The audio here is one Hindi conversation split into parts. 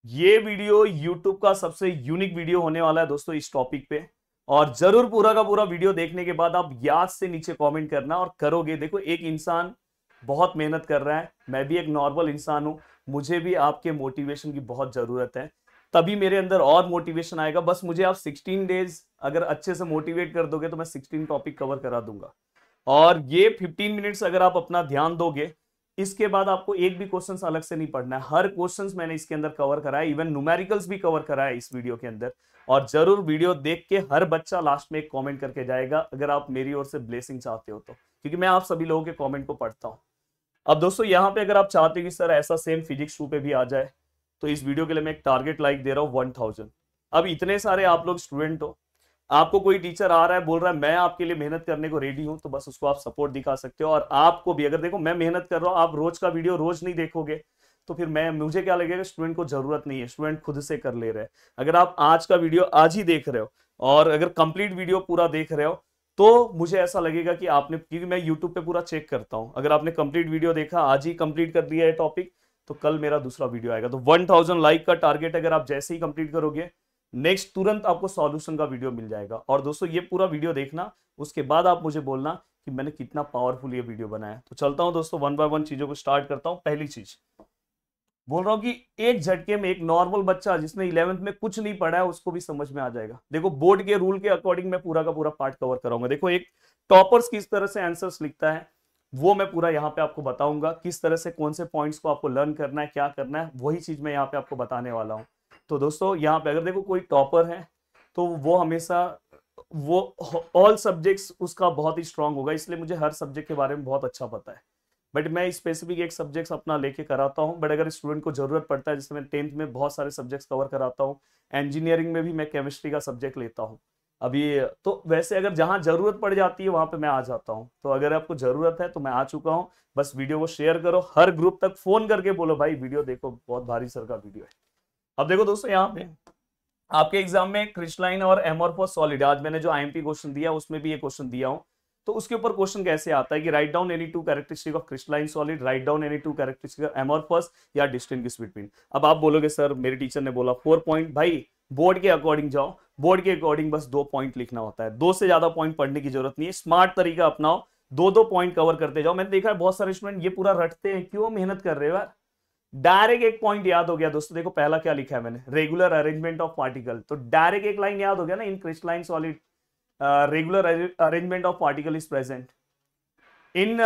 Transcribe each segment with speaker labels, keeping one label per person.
Speaker 1: ये वीडियो YouTube का सबसे यूनिक वीडियो होने वाला है दोस्तों इस टॉपिक पे। और जरूर पूरा का पूरा वीडियो देखने के बाद आप याद से नीचे कमेंट करना और करोगे। देखो, एक इंसान बहुत मेहनत कर रहा है, मैं भी एक नॉर्मल इंसान हूं, मुझे भी आपके मोटिवेशन की बहुत जरूरत है, तभी मेरे अंदर और मोटिवेशन आएगा। बस मुझे आप 16 डेज अगर अच्छे से मोटिवेट कर दोगे तो मैं 16 टॉपिक कवर करा दूंगा। और ये 15 मिनट्स अगर आप अपना ध्यान दोगे, इसके बाद आपको एक भी क्वेश्चन अलग से नहीं पढ़ना है। हर क्वेश्चन मैंने इसके अंदर कवर करा है, इवन न्यूमेरिकल्स भी कवर करा है इस वीडियो के अंदर। और जरूर वीडियो देख के हर बच्चा लास्ट में एक कमेंट करके जाएगा अगर आप मेरी ओर से ब्लेसिंग चाहते हो तो, क्योंकि मैं आप सभी लोगों के कमेंट को पढ़ता हूं। अब दोस्तों यहाँ पे अगर आप चाहते हो कि सर ऐसा सेम फिजिक्स 2 पे भी आ जाए, तो इस वीडियो के लिए मैं एक टारगेट लाइक दे रहा हूँ 1000। अब इतने सारे आप लोग स्टूडेंट हो, आपको कोई टीचर आ रहा है बोल रहा है मैं आपके लिए मेहनत करने को रेडी हूं, तो बस उसको आप सपोर्ट दिखा सकते हो। और आपको भी अगर देखो मैं मेहनत कर रहा हूं, आप रोज का वीडियो रोज नहीं देखोगे तो फिर मुझे क्या लगेगा, स्टूडेंट को जरूरत नहीं है, स्टूडेंट खुद से कर ले रहे हैं। अगर आप आज का वीडियो आज ही देख रहे हो और अगर कंप्लीट वीडियो पूरा देख रहे हो तो मुझे ऐसा लगेगा कि आपने, क्योंकि मैं यूट्यूब पे पूरा चेक करता हूं, अगर आपने कंप्लीट वीडियो देखा, आज ही कंप्लीट कर दिया है टॉपिक, तो कल मेरा दूसरा वीडियो आएगा। तो 1000 लाइक का टारगेट अगर आप जैसे ही कंप्लीट करोगे, नेक्स्ट तुरंत आपको सॉल्यूशन का वीडियो मिल जाएगा। और दोस्तों ये पूरा वीडियो देखना, उसके बाद आप मुझे बोलना कि मैंने कितना पावरफुल ये वीडियो बनाया। तो चलता हूं दोस्तों, वन बाय वन चीजों को स्टार्ट करता हूं। पहली चीज बोल रहा हूं कि एक झटके में एक नॉर्मल बच्चा जिसने 11th में कुछ नहीं पढ़ा है उसको भी समझ में आ जाएगा। देखो, बोर्ड के रूल के अकॉर्डिंग मैं पूरा का पूरा पार्ट कवर कराऊंगा। देखो, एक टॉपर्स किस तरह से आंसर्स लिखता है वो मैं पूरा यहाँ पे आपको बताऊंगा, किस तरह से कौन से पॉइंट्स को आपको लर्न करना है, क्या करना है, वही चीज मैं यहाँ पे आपको बताने वाला हूँ। तो दोस्तों यहाँ पे अगर देखो कोई टॉपर है तो वो हमेशा वो ऑल सब्जेक्ट्स उसका बहुत ही स्ट्रांग होगा, इसलिए मुझे हर सब्जेक्ट के बारे में बहुत अच्छा पता है। बट मैं स्पेसिफिक एक सब्जेक्ट्स अपना लेके कराता हूँ। बट अगर स्टूडेंट को जरूरत पड़ता है, जैसे मैं 10th में बहुत सारे सब्जेक्ट्स कवर कराता हूँ, इंजीनियरिंग में भी मैं केमिस्ट्री का सब्जेक्ट लेता हूँ अभी। तो वैसे अगर जहाँ जरूरत पड़ जाती है वहां पे मैं आ जाता हूँ। तो अगर आपको जरूरत है तो मैं आ चुका हूँ। बस वीडियो को शेयर करो, हर ग्रुप तक फोन करके बोलो भाई वीडियो देखो, बहुत भारी सर का वीडियो है। अब देखो दोस्तों, यहाँ पे आपके एग्जाम में क्रिस्टलाइन और एमोर्फोस सॉलिड, आज मैंने जो आईएमपी क्वेश्चन दिया उसमें भी ये क्वेश्चन दिया हूं। तो उसके ऊपर क्वेश्चन कैसे आता है कि write down any two characteristic of crystalline solid, write down any two characteristic of amorphous, या डिस्टिंग्विश बिटवीन। अब आप बोलोगे सर मेरे टीचर ने बोला 4 पॉइंट, भाई बोर्ड के अकॉर्डिंग जाओ, बोर्ड के अकॉर्डिंग बस 2 पॉइंट लिखना होता है, 2 से ज्यादा पॉइंट पढ़ने की जरूरत नहीं है। स्मार्ट तरीका अपनाओ, 2-2 पॉइंट कवर करते जाओ। मैंने देखा है बहुत सारे स्टूडेंट ये पूरा रटते हैं, क्यों मेहनत कर रहे हो यार, डायरेक्ट एक पॉइंट याद हो गया। दोस्तों देखो पहला क्या लिखा है मैंने, रेगुलर अरेंजमेंट ऑफ पार्टिकल, तो डायरेक्ट एक लाइन याद हो गया ना, in crystalline solid regular arrangement of particle is present, in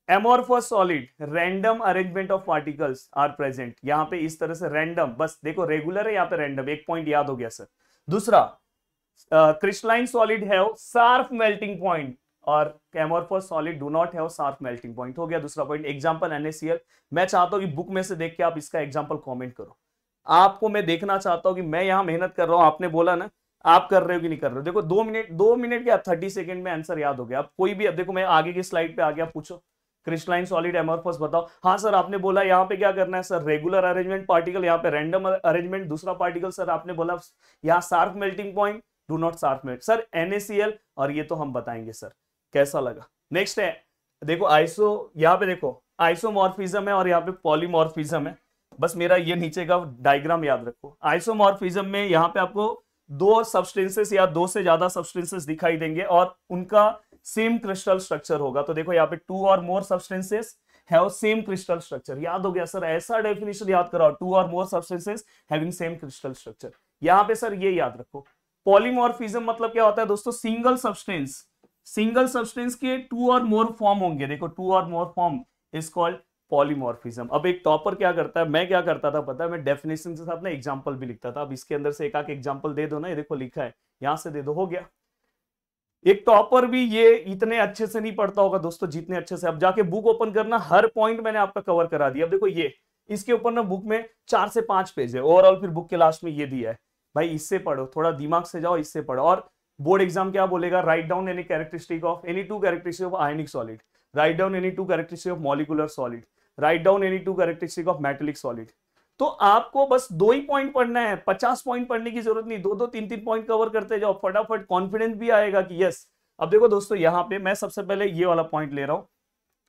Speaker 1: amorphous solid random arrangement of particles are present. यहां पे इस तरह से रैंडम, बस देखो रेगुलर है यहाँ पे रैंडम, एक पॉइंट याद हो गया सर। दूसरा, crystalline solid have sharp melting point और amorphous solid do not have sharp melting point, हो गया दूसरा पॉइंट। एग्जांपल NaCl, मैं चाहता हूं कि बुक में से देख के आप इसका एग्जांपल कमेंट करो। आपको मैं देखना चाहता हूं कि मैं यहां मेहनत कर रहा हूं, आपने बोला ना, आप कर रहे हो कि नहीं कर रहे हो। देखो 2 मिनट क्या 30 सेकंड में आंसर याद हो गया। अब कोई भी, अब देखो मैं आगे की स्लाइड पे आ गया, पूछो क्रिस्टलाइन सॉलिड एमोर्फस बताओ। हाँ सर आपने बोला यहाँ पे क्या करना है सर, रेगुलर अरेंजमेंट पार्टिकल, यहाँ पे रैंडम अरेंजमेंट दूसरा पार्टिकल, सर आपने बोला यहाँ sharp melting point, do not sharp melt sir NaCl, और ये तो हम बताएंगे सर कैसा लगा। नेक्स्ट है देखो आइसो, यहाँ पे देखो आइसोमॉर्फिज्म है और यहाँ पे पॉलीमॉर्फिज्म है। बस मेरा ये नीचे का डायग्राम याद रखो। आइसोमॉर्फिज्म में यहाँ पे आपको 2 सब्सटेंसेस या 2 से ज्यादा सब्सटेंसेस दिखाई देंगे और उनका सेम क्रिस्टल स्ट्रक्चर होगा। तो देखो यहाँ पे 2 और मोर substances have same crystal structure, याद हो गया सर, ऐसा डेफिनेशन याद कराओ, 2 और मोर substances having same crystal structure. यहाँ पे सर ये याद रखो। पॉलीमॉर्फिज्म मतलब क्या होता है दोस्तों, सिंगल सब्सटेंस के 2 और मोर फॉर्म होंगे। देखो 2 और मोर फॉर्म इज कॉल्ड पॉलीमॉर्फिज्म। अब एक टॉपर क्या करता है, मैं क्या करता था पता है, मैं डेफिनेशन के साथ ना एग्जांपल भी लिखता था। अब इसके अंदर से एक आक एग्जांपल दे दो ना, ये देखो लिखा है, यहां से दे दो, हो गया। एक टॉपर भी ये इतने अच्छे से नहीं पढ़ता होगा दोस्तों जितने अच्छे से, अब जाके बुक ओपन करना, हर पॉइंट मैंने आपका कवर करा दिया। अब देखो ये, इसके ऊपर ना बुक में 4 से 5 पेज है ओवरऑल, फिर बुक के लास्ट में ये दिया है, भाई इससे पढ़ो, थोड़ा दिमाग से जाओ, इससे पढ़ो। और बोर्ड एग्जाम क्या बोलेगा, right down any characteristic of any 2 characteristic of ionic solid, write down any 2 characteristic of molecular solid, write down any 2 characteristic of metallic solid. तो आपको बस 2 ही पॉइंट पढ़ना है, 50 पॉइंट पढ़ने की जरूरत नहीं, 2-2 3-3 पॉइंट कवर करते जाओ, फटाफट कॉन्फिडेंस भी आएगा कि यस। अब देखो दोस्तों यहाँ पे मैं सबसे पहले ये वाला पॉइंट ले रहा हूं।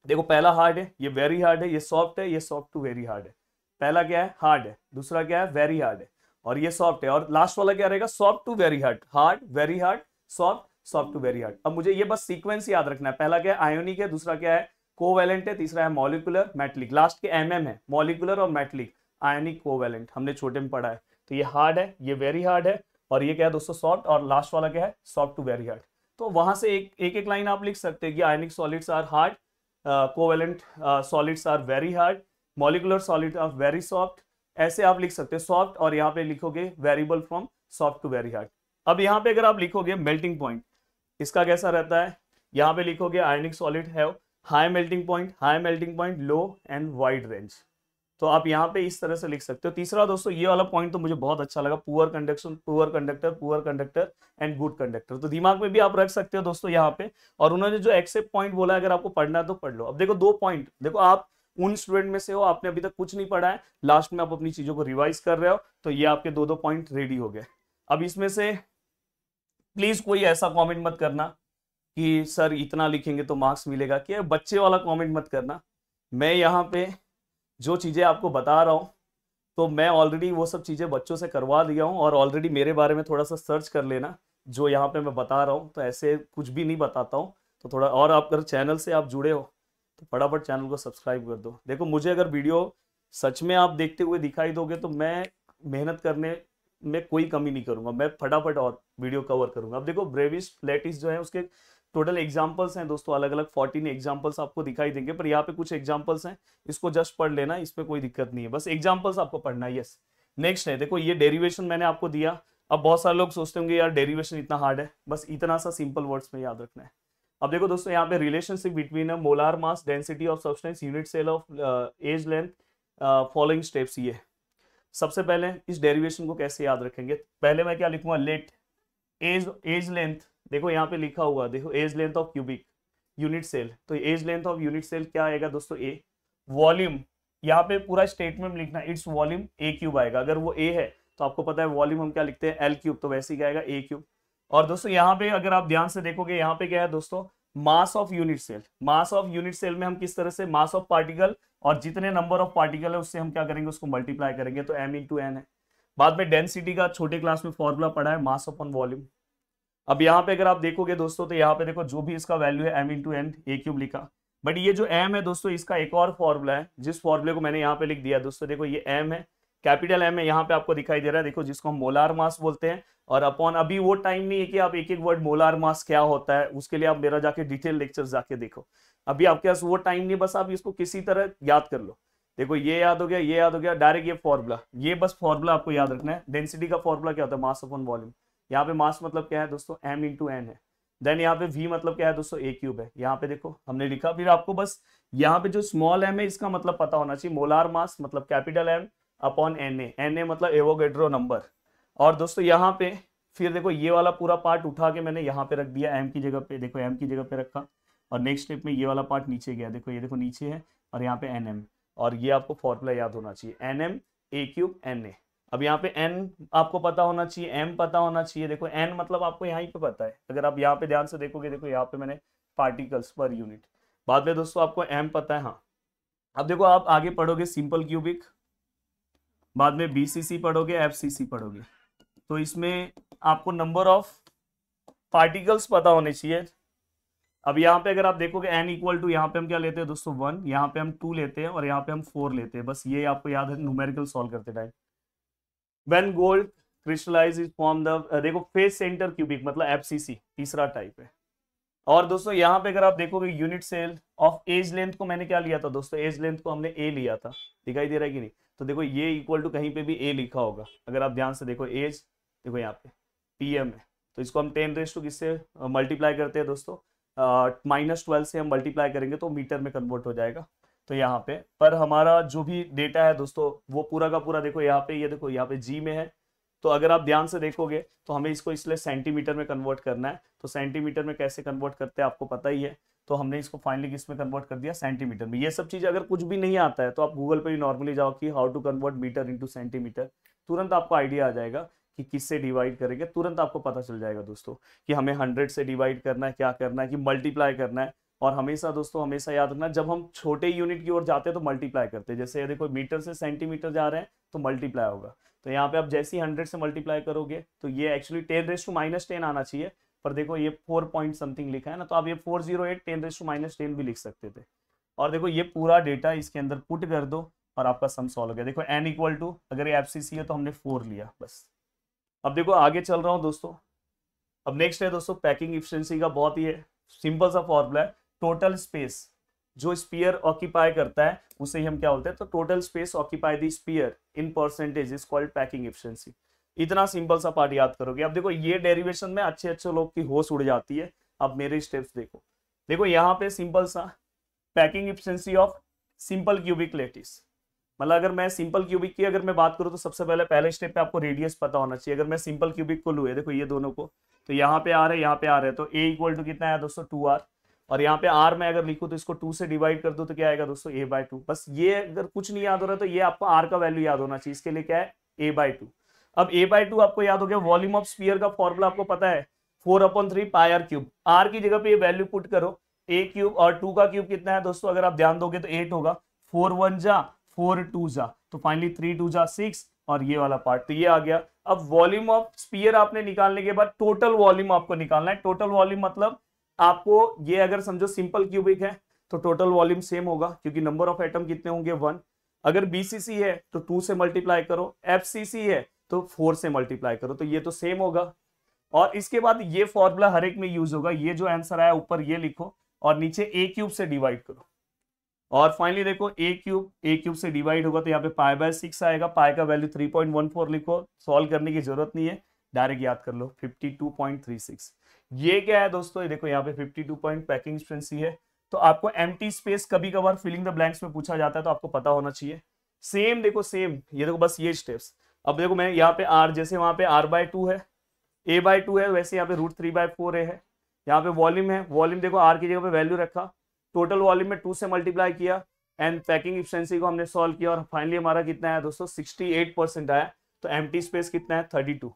Speaker 1: देखो पहला हार्ड है, ये वेरी हार्ड है, ये सॉफ्ट है, ये सॉफ्ट टू वेरी हार्ड है। पहला क्या है, हार्ड है, दूसरा क्या है, वेरी हार्ड है, और ये सॉफ्ट है, और लास्ट वाला क्या रहेगा, soft to very hard, hard very hard, soft soft to very hard. अब मुझे ये बस सीक्वेंस याद रखना है, पहला क्या है, आयोनिक है, दूसरा क्या है, कोवैलेंट है, तीसरा है मॉलिक्यूलर मेटलिक, लास्ट के एमएम है, मॉलिक्यूलर और मेटलिक, आयनिक कोवैलेंट, हमने छोटे में पढ़ा है। तो ये हार्ड है, ये वेरी हार्ड है, और ये क्या है दोस्तों, सॉफ्ट, और लास्ट वाला क्या है, सॉफ्ट टू वेरी हार्ड। तो वहां से एक लाइन आप लिख सकते हैं कि ionic solids are hard, covalent solids are very hard, molecular solid are very soft, ऐसे आप लिख सकते हैं सॉफ्ट, और यहाँ पे लिखोगे variable from soft to very hard. अब यहाँ पे अगर आप लिखोगे मेल्टिंग पॉइंट, इसका कैसा रहता है, यहाँ पे लिखोगे आयनिक solid have high melting point, low and wide range. तो आप यहाँ पे इस तरह से लिख सकते हो। तीसरा दोस्तों ये वाला पॉइंट तो मुझे बहुत अच्छा लगा, poor conduction, poor conductor and good conductor, तो दिमाग में भी आप रख सकते हो दोस्तों यहाँ पे। और उन्होंने जो एक्सेप्ट पॉइंट बोला है, अगर आपको पढ़ना है तो पढ़ लो। अब देखो 2 पॉइंट, देखो आप उन स्टूडेंट में से हो, आपने अभी तक कुछ नहीं पढ़ा है, लास्ट में आप अपनी चीजों को रिवाइज कर रहे हो, तो ये आपके 2 पॉइंट रेडी हो गए। अब इसमें से प्लीज कोई ऐसा कॉमेंट मत करना कि सर इतना लिखेंगे तो मार्क्स मिलेगा, कि बच्चे वाला कमेंट मत करना। मैं यहाँ पे जो चीज़ें आपको बता रहा हूँ, तो मैं ऑलरेडी वो सब चीज़ें बच्चों से करवा दिया हूँ, और ऑलरेडी मेरे बारे में थोड़ा सा सर्च कर लेना जो यहाँ पे मैं बता रहा हूँ, तो ऐसे कुछ भी नहीं बताता हूँ। तो थोड़ा, और आप अगर चैनल से आप जुड़े हो तो फटाफट चैनल को सब्सक्राइब कर दो। देखो मुझे अगर वीडियो सच में आप देखते हुए दिखाई दोगे तो मैं मेहनत करने में कोई कमी नहीं करूँगा, मैं फटाफट और वीडियो कवर करूँगा। अब देखो ब्रेविस फ्लैटिस जो है उसके टोटल एग्जाम्पल्स हैं दोस्तों, अलग अलग 14 एग्जाम्पल्स आपको दिखाई देंगे, पर यहाँ पे कुछ एग्जाम्पल्स हैं, इसको जस्ट पढ़ लेना, इसमें कोई दिक्कत नहीं है, बस एग्जाम्पल्स आपको पढ़ना है। यस, नेक्स्ट है, देखो ये डेरिवेशन मैंने आपको दिया। अब बहुत सारे लोग सोचते होंगे यार डेरिवेशन इतना हार्ड है, बस इतना सा सिंपल वर्ड्स में याद रखना है। अब देखो दोस्तों यहाँ पे relationship between a molar mass, density of substance, unit cell of edge length, following steps. ये सबसे पहले इस डेरिवेशन को कैसे याद रखेंगे, पहले मैं क्या लिखूंगा, लेट एज लेंथ, देखो यहाँ पे लिखा हुआ, देखो edge length of cubic unit cell, तो edge length of unit cell क्या आएगा दोस्तों, ए। वॉल्यूम, यहाँ पे पूरा स्टेटमेंट लिखना, इट्स वॉल्यूम ए क्यूब आएगा, अगर वो ए है तो आपको पता है वॉल्यूम हम क्या लिखते हैं, एल क्यूब, तो वैसे ही क्या आएगा, ए क्यूब। और दोस्तों यहाँ पे अगर आप ध्यान से देखोगे, यहाँ पे क्या है दोस्तों, mass of unit cell. Mass of unit cell में हम किस तरह से, मास ऑफ पार्टिकल, और जितने नंबर ऑफ पार्टिकल है उससे हम क्या करेंगे, उसको मल्टीप्लाई करेंगे, तो m इंटू एन है। बाद में डेंसिटी का छोटे क्लास में फॉर्मूला पढ़ा है, मास अपॉन वॉल्यूम। अब यहाँ पे अगर आप देखोगे दोस्तों, तो यहाँ पे देखो जो भी इसका वैल्यू है m इंटू एन, ए क्यूब लिखा, बट ये जो m है दोस्तों, इसका एक और फॉर्मूला है, जिस फॉर्मूले को मैंने यहाँ पे लिख दिया दोस्तों, देखो ये m है, कैपिटल M है, यहाँ पे आपको दिखाई दे रहा है, देखो जिसको हम मोलार मास बोलते हैं। और अपॉन, अभी वो टाइम नहीं है कि आप एक एक वर्ड मोलार मास क्या होता है, उसके लिए आप मेरा जाके डिटेल लेक्चर जाके देखो, अभी आपके पास वो टाइम नहीं, बस आप इसको किसी तरह याद कर लो। देखो ये याद हो गया, ये याद हो गया, डायरेक्ट ये फॉर्मूला, ये बस फॉर्मूला आपको याद रखना है। डेंसिटी का फॉर्मूला क्या होता है, मास अपॉन वॉल्यूम। यहाँ पे मास मतलब क्या है दोस्तों, m इंटू एन है। देन यहाँ पे v मतलब क्या है दोस्तों, ए क्यूब है, यहाँ पे देखो हमने लिखा। फिर आपको बस यहाँ पे जो स्मॉल m है इसका मतलब पता होना चाहिए, मोलार मास मतलब कैपिटल M अपॉन Na मतलब एवोगैड्रो नंबर। और दोस्तों यहाँ पे फिर देखो ये वाला पूरा पार्ट उठा के मैंने यहाँ पे रख दिया m की जगह पे, देखो m की जगह पे रखा, और नेक्स्ट स्टेप में ये वाला पार्ट नीचे गया, देखो ये देखो नीचे है, और यहाँ पे nm, और ये आपको फॉर्मूला याद होना चाहिए, nm a क्यूब Na। अब यहाँ पे n आपको पता होना चाहिए, m पता होना चाहिए, देखो n मतलब आपको यहाँ पे पता है, अगर आप यहाँ पे ध्यान से देखोगे, देखो यहाँ पे मैंने पार्टिकल्स पर यूनिट। बाद में दोस्तों आपको m पता है, हाँ। अब देखो आप आगे पढ़ोगे सिंपल क्यूबिक, बाद में BCC पढ़ोगे, FCC पढ़ोगे, तो इसमें आपको नंबर ऑफ पार्टिकल्स पता होने चाहिए। अब यहाँ पे अगर आप देखोगे n इक्वल टू, यहाँ पे हम क्या लेते हैं दोस्तों 1, यहाँ पे हम 2 लेते हैं, और यहाँ पे हम 4 लेते हैं, बस ये आपको याद है न्यूमेरिकल सॉल्व करते time. When gold crystallize is form the, देखो फेस सेंटर क्यूबिक मतलब FCC तीसरा टाइप है। और दोस्तों यहाँ पे अगर आप देखोगे unit cell of edge length को मैंने क्या लिया था दोस्तों, एज लेंथ को हमने a लिया था, दिखाई दे रहा है कि नहीं, तो देखो ये इक्वल टू कहीं पे भी a लिखा होगा, अगर आप ध्यान से देखो एज, देखो यहाँ पे PM है, तो इसको हम 10 रेज़ टू किससे मल्टीप्लाई करते हैं दोस्तों, -12 से हम मल्टीप्लाई करेंगे तो मीटर में कन्वर्ट हो जाएगा। तो यहाँ पे पर हमारा जो भी डेटा है दोस्तों वो पूरा का पूरा देखो यहाँ पे, ये देखो यहाँ पे G में है, तो अगर आप ध्यान से देखोगे तो हमें इसको इसलिए सेंटीमीटर में कन्वर्ट करना है, तो सेंटीमीटर में कैसे कन्वर्ट करते हैं आपको पता ही है, तो हमने इसको फाइनली किस में कन्वर्ट कर दिया, सेंटीमीटर में। ये सब चीज़ अगर कुछ भी नहीं आता है तो आप गूगल पे भी नॉर्मली जाओ कि how to convert metre into centimetre, तुरंत आपको आइडिया आ जाएगा कि किससे डिवाइड करेंगे, तुरंत आपको पता चल जाएगा दोस्तों कि हमें 100 से डिवाइड करना है, क्या करना है, कि मल्टीप्लाई करना है, और हमेशा दोस्तों हमेशा याद रखना, जब हम छोटे यूनिट की ओर जाते हैं तो मल्टीप्लाई करते हैं। जैसे ये देखो मीटर से सेंटीमीटर जा रहे हैं तो मल्टीप्लाई होगा, तो यहाँ पे आप जैसे ही 100 से मल्टीप्लाई करोगे तो ये एक्चुअली 10⁻⁻10 आना चाहिए, पर देखो ये 4 पॉइंट समथिंग लिखा है ना, तो आप ये 408 10⁻⁻10 भी लिख सकते थे। और देखो ये पूरा डेटा इसके अंदर पुट कर दो और आपका सम सॉल्व हो गया। देखो n इक्वल टू, अगर ये FCC है तो हमने 4 लिया बस। अब देखो आगे चल रहा हूँ दोस्तों। अब नेक्स्ट है दोस्तों पैकिंग एफिशिएंसी का, बहुत ही सिंपल सा फॉर्मूला है। टोटल स्पेस जो स्पीयर ऑक्यूपाई करता है उसे ही हम क्या बोलते हैं, तो total space occupy the spear in percentage is called packing efficiency. इतना सिंपल सा पार्ट याद करोगे। अब देखो ये डेरिवेशन में अच्छे अच्छे लोग की होश उड़ जाती है। अब मेरे स्टेप्स देखो, देखो यहाँ पे सिंपल सा packing efficiency of simple cubic lattice, मतलब अगर मैं सिंपल क्यूबिक की अगर मैं बात करूँ तो सबसे पहले स्टेप पे आपको रेडियस पता होना चाहिए। अगर मैं सिंपल क्यूबिक को लूँ, देखो ये दोनों को, तो यहाँ पे आ रहे यहाँ पे आ रहे, तो a इक्वल टू कितना है दोस्तों 2r, और यहाँ पे r में अगर लिखूँ तो इसको 2 से डिवाइड कर दो तो क्या आएगा दोस्तों a/2। बस ये अगर कुछ नहीं याद हो रहा तो ये आपको r का वैल्यू याद होना चाहिए, इसके लिए क्या है a/2। अब a/2 आपको याद हो गया। वॉल्यूम ऑफ स्फीयर का फॉर्मूला आपको पता है 4/3 πr3। r की जगह पे ये वैल्यू पुट करो, a³ और 2 का क्यूब कितना है दोस्तों, अगर आप ध्यान दोगे तो 8 होगा, 4 1 जा 4 2 जा, तो फाइनली 3 2 जा 6, और ये वाला पार्ट तो ये आ गया। अब वॉल्यूम ऑफ स्फीयर आपने निकालने के बाद टोटल वॉल्यूम आपको निकालना है। टोटल वॉल्यूम मतलब आपको ये अगर समझो सिंपल क्यूबिक है तो टोटल वॉल्यूम सेम होगा, क्योंकि नंबर ऑफ एटम कितने होंगे 1। अगर BCC है तो 2 से मल्टीप्लाई करो, FCC है तो 4 से मल्टीप्लाई करो, तो ये तो सेम होगा। और इसके बाद ये फॉर्मूला हर एक में यूज होगा। ये जो आंसर आया ऊपर ये लिखो और नीचे a³ से डिवाइड करो, और फाइनली देखो a³ से डिवाइड होगा तो यहाँ पे π/6 आएगा। पाई का वैल्यू 3.14 लिखो, सॉल्व करने की जरूरत नहीं है, डायरेक्ट याद कर लो 52.36। ये क्या है दोस्तों, ये देखो यहाँ पे 52 पॉइंट पैकिंग एफिशिएंसी है। तो आपको एम्प्टी स्पेस कभी कभार फिलिंग द ब्लैंक्स में पूछा जाता है तो आपको पता होना चाहिए। सेम देखो सेम, ये देखो बस ये स्टेप्स। अब देखो मैं यहाँ पे r, जैसे वहां पे r/2 है, a/2 है, वैसे यहाँ पे √3/4 है। यहाँ पे वॉल्यूम है, वॉल्यूम देखो r की जगह पे वैल्यू रखा, टोटल वॉल्यूम में 2 से मल्टीप्लाई किया, एंड पैकिंग एफिशिएंसी को हमने सॉल्व किया, और फाइनली हमारा कितना है दोस्तों 68% आया। तो एम्प्टी स्पेस कितना है 32।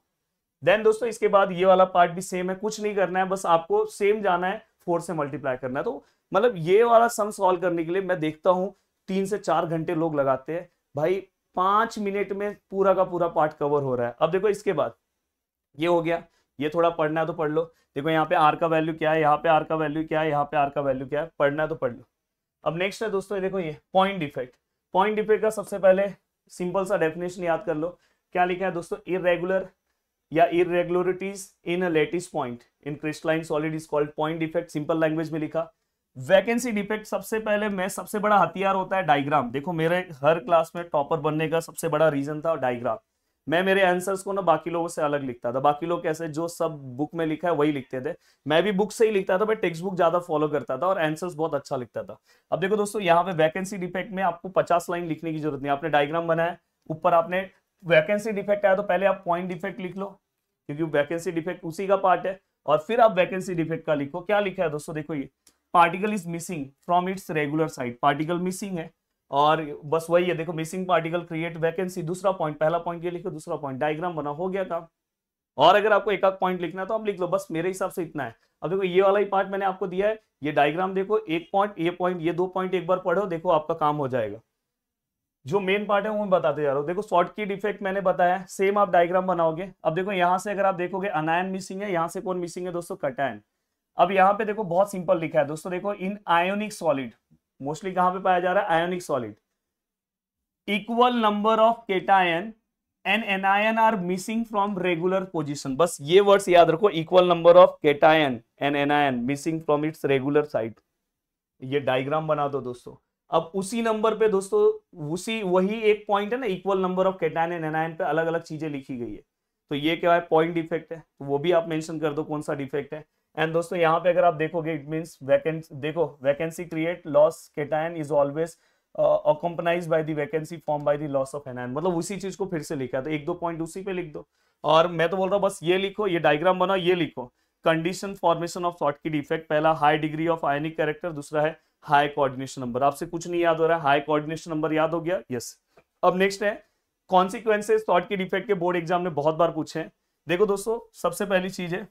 Speaker 1: देन दोस्तों इसके बाद ये वाला पार्ट भी सेम है, कुछ नहीं करना है, बस आपको सेम जाना है, 4 से मल्टीप्लाई करना है। तो मतलब ये वाला सम सॉल्व करने के लिए मैं देखता हूँ 3 से 4 घंटे लोग लगाते हैं भाई, 5 मिनट में पूरा का पूरा पार्ट कवर हो रहा है। अब देखो इसके बाद ये हो गया, ये थोड़ा पढ़ना है तो पढ़ लो। देखो यहाँ पे r का वैल्यू क्या है, यहाँ पे r का वैल्यू क्या है, यहाँ पे r का वैल्यू क्या है, पढ़ना है तो पढ़ लो। अब नेक्स्ट है दोस्तों, देखो ये पॉइंट डिफेक्ट। पॉइंट डिफेक्ट का सबसे पहले सिंपल सा डेफिनेशन याद कर लो। क्या लिखा है दोस्तों, इरेगुलर या irregularities in a lattice point in crystalline solid is called point defect. Simple language में लिखा। वैकेंसी डिफेक्ट सबसे पहले मैं सबसे बड़ा हथियार होता है डायग्राम। देखो मेरे हर क्लास में टॉपर बनने का सबसे बड़ा रीजन था डायग्राम। मैं मेरे आंसर्स को ना बाकी लोगों से अलग लिखता था। बाकी लोग कैसे, जो सब बुक में लिखा है वही लिखते थे, मैं भी बुक से ही लिखता था, मैं टेक्स्ट बुक ज्यादा फॉलो करता था और आंसर्स बहुत अच्छा लिखता था। अब देखो दोस्तों यहाँ पे वैकेंसी डिफेक्ट में आपको 50 लाइन लिखने की जरूरत नहीं। आपने डायग्राम बनाया, ऊपर आपने वैकेंसी डिफेक्ट आया तो पहले आप पॉइंट डिफेक्ट लिख लो, क्योंकि वैकेंसी डिफेक्ट उसी का पार्ट है, और फिर आप वैकेंसी डिफेक्ट का लिखो। क्या लिखा है दोस्तों, देखो ये particle is missing from its regular side, particle missing है, और बस वही है। देखो मिसिंग पार्टिकल क्रिएट वैकेंसी, दूसरा पॉइंट, पहला पॉइंट ये लिखो, दूसरा पॉइंट, डायग्राम बना, हो गया काम। और अगर आपको एक आध पॉइंट लिखना है तो आप लिख लो, बस मेरे हिसाब से इतना है। अब देखो ये वाला ही पार्ट मैंने आपको दिया है, ये डायग्राम देखो, एक पॉइंट, ये 2 पॉइंट एक बार पढ़ो, देखो आपका काम हो जाएगा। जो मेन पार्ट है वो मैं बताते जा रहा हूँ। देखो शॉर्ट की डिफेक्ट मैंने बताया, सेम आप डायग्राम बनाओगे। अब देखो यहाँ से अगर आप देखोगे अनायन मिसिंग है, यहाँ से कौन मिसिंग है दोस्तों, कैटायन। अब यहाँ पे देखो बहुत सिंपल लिखा है दोस्तों, देखो इन आयोनिक सॉलिड, मोस्टली कहाँ पे पाया जा रहा है, ionic solid, equal number of cation and anion are missing from regular position. बस ये वर्ड्स याद रखो, equal number of cation and anion missing from its regular side. ये डायग्राम बना दो दोस्तों। अब उसी नंबर पे दोस्तों, उसी वही एक पॉइंट है ना, equal number of cation and anion पे अलग अलग चीजें लिखी गई है। तो ये क्या है, पॉइंट डिफेक्ट है, तो वो भी आप मेंशन कर दो कौन सा डिफेक्ट है। एंड दोस्तों यहाँ पे अगर आप देखोगे, इट मींस वैकेंसी, देखो vacancy create loss cation is always accompanied by the vacancy form by the loss of anion, मतलब उसी चीज को फिर से लिखा है, तो 1-2 पॉइंट उसी पे लिख दो। और मैं तो बोल रहा हूँ बस ये लिखो, ये डायग्राम बनाओ, ये लिखो condition formation of Schottky defect. पहला high degree of ionic character, दूसरा है हाई कोऑर्डिनेशन नंबर। आपसे कुछ नहीं याद हो रहा है, हाई कोऑर्डिनेशन नंबर याद हो गया, यस। अब नेक्स्ट है कॉन्सिक्वेंसेस शॉर्टकी डिफेक्ट के, बोर्ड एग्जाम में बहुत बार पूछे हैं। देखो दोस्तों सबसे पहली चीज है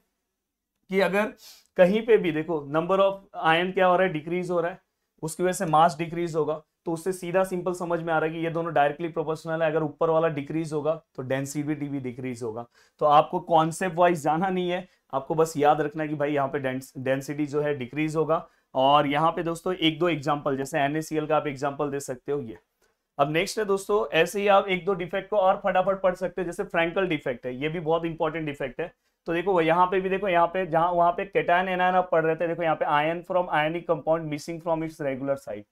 Speaker 1: कि अगर कहीं पे भी देखो नंबर ऑफ आयन क्या हो रहा है, डिक्रीज हो रहा है, उसकी वजह से मास डिक्रीज होगा। तो उससे सीधा सिंपल समझ में आ रहा है कि ये दोनों डायरेक्टली प्रोपोर्शनल है। अगर ऊपर वाला डिक्रीज होगा तो डेंसिटी भी डिक्रीज होगा। तो आपको कॉन्सेप्ट वाइज जाना नहीं है, आपको बस याद रखना है कि भाई यहाँ पे डेंसिटी जो है डिक्रीज होगा। और यहाँ पे दोस्तों एक दो एग्जांपल, जैसे NaCl का आप एग्जांपल दे सकते हो ये। अब नेक्स्ट है दोस्तों, ऐसे ही आप एक दो डिफेक्ट को और फटाफट पढ़ सकते हैं। जैसे फ्रैंकल डिफेक्ट है, ये भी बहुत इंपॉर्टेंट डिफेक्ट है। तो देखो यहाँ पे भी देखो, यहाँ पे जहां वहां पे कैटायन एनायन आप पढ़ रहे थे, देखो यहाँ पे ion from ionic compound missing from its regular side,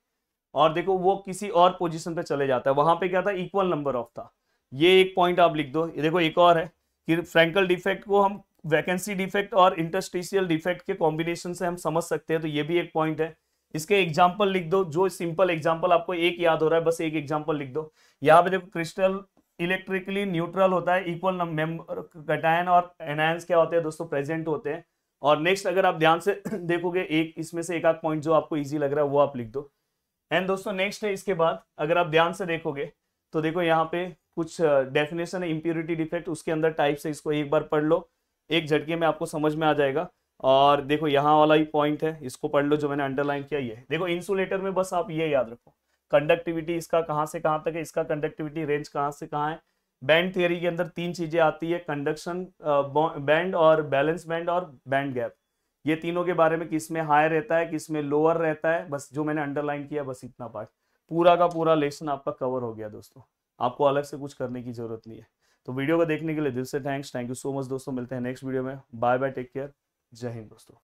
Speaker 1: और देखो वो किसी और पोजीशन पे चले जाता है। वहां पे क्या था, इक्वल नंबर ऑफ था। ये एक पॉइंट आप लिख दो। ये देखो एक और है कि फ्रैंकल डिफेक्ट को हम वैकेंसी डिफेक्ट और इंटरस्टिशियल डिफेक्ट के कॉम्बिनेशन से हम समझ सकते हैं। तो ये भी एक पॉइंट है। इसके एग्जाम्पल लिख दो, जो सिंपल एग्जाम्पल आपको एक याद हो रहा है बस एक एग्जाम्पल लिख दो। यहाँ पे देखो क्रिस्टल इलेक्ट्रिकली न्यूट्रल होता है, इक्वल मेंबर कैटायन और एनायंस क्या होते हैं दोस्तों, प्रेजेंट होते हैं। और नेक्स्ट अगर आप ध्यान से देखोगे, एक इसमें से एक आध पॉइंट जो आपको इजी लग रहा है वो आप लिख दो। एंड दोस्तों नेक्स्ट है, इसके बाद अगर आप ध्यान से देखोगे तो देखो यहाँ पे कुछ डेफिनेशन है इम्प्योरिटी डिफेक्ट, उसके अंदर टाइप्स है, इसको एक बार पढ़ लो, एक झटके में आपको समझ में आ जाएगा। और देखो यहाँ वाला ही पॉइंट है, इसको पढ़ लो जो मैंने अंडरलाइन किया। ये देखो इंसुलेटर में बस आप ये याद रखो, कंडक्टिविटी इसका कहाँ से कहाँ तक है, इसका कंडक्टिविटी रेंज कहाँ से कहाँ है। बैंड थियरी के अंदर तीन चीजें आती है, कंडक्शन बैंड और बैलेंस बैंड और बैंड गैप। ये तीनों के बारे में किस में हाई रहता है, किस में लोअर रहता है, बस जो मैंने अंडरलाइन किया बस इतना पार्ट, पूरा का पूरा लेसन आपका कवर हो गया दोस्तों। आपको अलग से कुछ करने की जरूरत नहीं है। तो वीडियो को देखने के लिए दिल से थैंक यू सो मच दोस्तों। मिलते हैं नेक्स्ट वीडियो में। बाय बाय, टेक केयर, जय हिंद दोस्तों।